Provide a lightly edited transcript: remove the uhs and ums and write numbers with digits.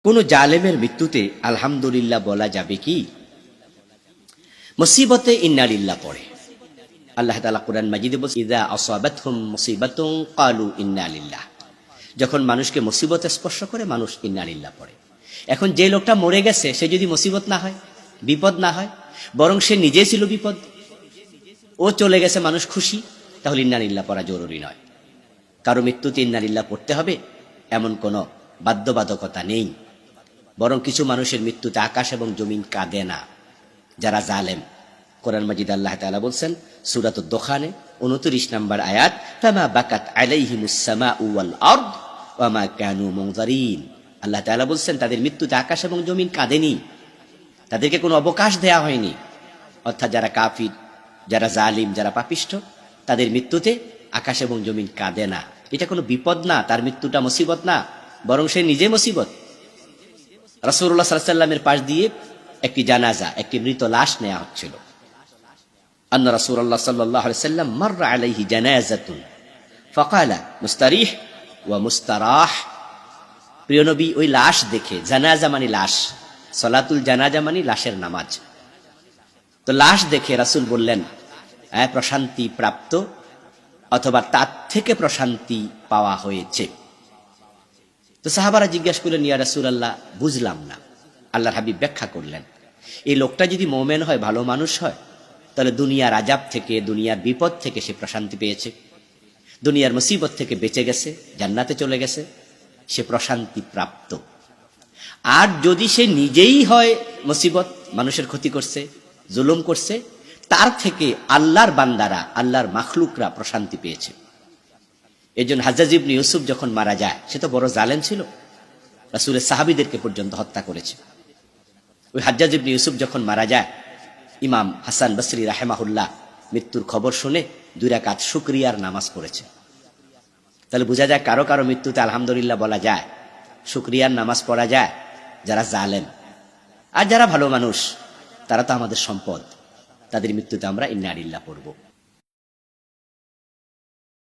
কোন জালেমের মৃত্যুতে আলহামদুলিল্লাহ বলা যাবে কি? মুসিবতে ইন্নালিল্লাহ পড়ে। আল্লাহ তাআলা কুরআন মাজিদে বলেন, ইযা আসাবাতহুম মুসিবাতুন ক্বালু ইন্না লিল্লাহ। যখন মানুষকে মুসিবতে স্পর্শ করে মানুষ ইন্নালিল্লাহ পড়ে। এখন যে লোকটা মরে গেছে সে যদি মুসিবত না হয়, বিপদ না হয়, বরং সে নিজে ছিল বিপদ, ও চলে গেছে মানুষ খুশি, তাহলে ইন্নালিল্লাহ পড়া জরুরি নয়। কারো মৃত্যুতে ইন্নালিল্লাহ পড়তে হবে এমন কোনো বাধ্যবাধকতা নেই। বরং কিছু মানুষের মৃত্যুতে আকাশ এবং জমিন কাঁদে না, যারা জালেম। কোরআন মাজিদ আল্লাহ তাআলা বলছেন সূরাতুদ দোখানে 29 নম্বর আয়াত, ফামা বাকাত আলাইহিমুস সামাউ ওয়াল আরদ ওয়া মা কানু মুনজারিন। আল্লাহ তাআলা বলছেন তাদের মৃত্যুতে আকাশ এবং জমিন কাঁদেনি, তাদেরকে কোনো অবকাশ দেয়া হয়নি। অর্থাৎ যারা কাফির, যারা জালিম, যারা পাপিষ্ঠ, তাদের মৃত্যুতে আকাশ এবং জমিন কাঁদে না। এটা কোনো বিপদ না, তার মৃত্যুটা মুসিবত না, বরং সে নিজে মুসিবত। রাসূলুল্লাহ সাল্লাল্লাহু আলাইহি ওয়াসাল্লামের পাশ দিয়ে একটি জানাজা, একটি মৃত লাশ নেওয়া হচ্ছিল। আন্না রাসূলুল্লাহ সাল্লাল্লাহু আলাইহি ওয়াসাল্লাম মাররা আলাইহি জানাজাতুন ফাকালা মুস্তারিহ ওয়া মুস্তারাহ। প্রিয় নবী ওই লাশ দেখে, জানাজা মানে লাশ, সালাতুল জানাজা মানে লাশের নামাজ, তো লাশ দেখে রাসূল বললেন প্রশান্তি প্রাপ্ত, অথবা তার থেকে প্রশান্তি পাওয়া হয়েছে। তো সাহাবারা জিজ্ঞাসা করলেন, ইয়া রাসূলুল্লাহ বুঝলাম না। আল্লাহর হাবিব ব্যাখ্যা করলেন, এই লোকটা যদি মুমিন হয়, ভালো মানুষ হয়, তাহলে দুনিয়ার আযাব থেকে, দুনিয়ার বিপদ থেকে সে প্রশান্তি পেয়েছে, দুনিয়ার মুসিবত থেকে বেঁচে গেছে, জান্নাতে চলে গেছে, সে প্রশান্তি প্রাপ্ত। আর যদি সে নিজেই হয় মুসিবত, মানুষের ক্ষতি করছে, জুলুম করছে, তার থেকে আল্লাহর বান্দারা, আল্লাহর মাখলুকরা প্রশান্তি পেয়েছে। এই জন্য হাজ্জাজ ইবনে ইউসুফ যখন মারা যায়, সে তো বড় জালেম ছিল, রাসূলের সাহাবীদেরকে পর্যন্ত হত্যা করেছে। ওই হাজ্জাজ ইবনে ইউসুফ যখন মারা যায়, ইমাম হাসান বসরি রাহিমাহুল্লাহ মৃত্যুর খবর শুনে 2 রাকাত শুকরিয়ার নামাজ পড়েছে। তাহলে বোঝা যায় কারো কারো মৃত্যুতে আলহামদুলিল্লাহ বলা যায়, শুকরিয়ার নামাজ পড়া যায়, যারা জালেম। আর যারা ভালো মানুষ, তারা তো আমাদের সম্পদ, তাদের মৃত্যুতে আমরা ইন্না লিল্লাহ পড়ব।